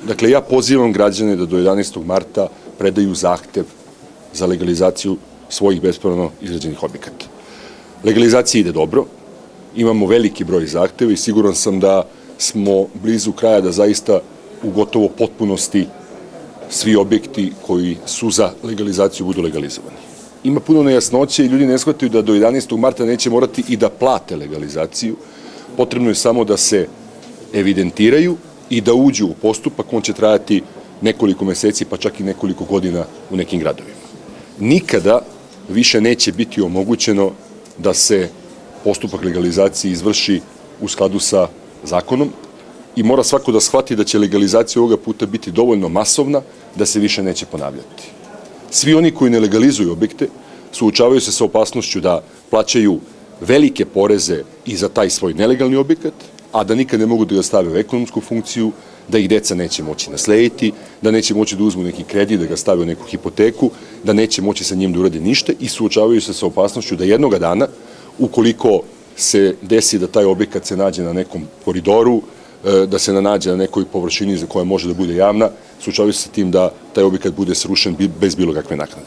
Dakle, ja pozivam građane da do 11. marta predaju zahtev za legalizaciju svojih bespravno izgrađenih objekata. Legalizacija ide dobro, imamo veliki broj zahteva i siguran sam da smo blizu kraja da zaista u gotovo potpunosti svi objekti koji su za legalizaciju budu legalizovani. Ima puno nejasnoće i ljudi ne shvataju da do 11. marta neće morati i da plate legalizaciju. Potrebno je samo da se evidentiraju i da uđu u postupak. On će trajati nekoliko meseci, pa čak i nekoliko godina u nekim gradovima. Nikada više neće biti omogućeno da se postupak legalizacije izvrši u skladu sa zakonom i mora svako da shvati da će legalizacija ovoga puta biti dovoljno masovna da se više neće ponavljati. Svi oni koji ne legalizuju objekte suočavaju se sa opasnošću da plaćaju velike poreze i za taj svoj nelegalni objekat, a da nikad ne mogu da ga stave u ekonomsku funkciju, da ih deca neće moći naslediti, da neće moći da uzmu neki kredit, da ga stave u neku hipoteku, da neće moći sa njim da urade ništa i suočavaju se sa opasnošću da jednoga dana, ukoliko se desi da taj objekat se nađe na nekom koridoru, da se nađe na nekoj površini za koja može da bude javna, suočavaju se sa tim da taj objekat bude srušen bez bilo kakve naknade.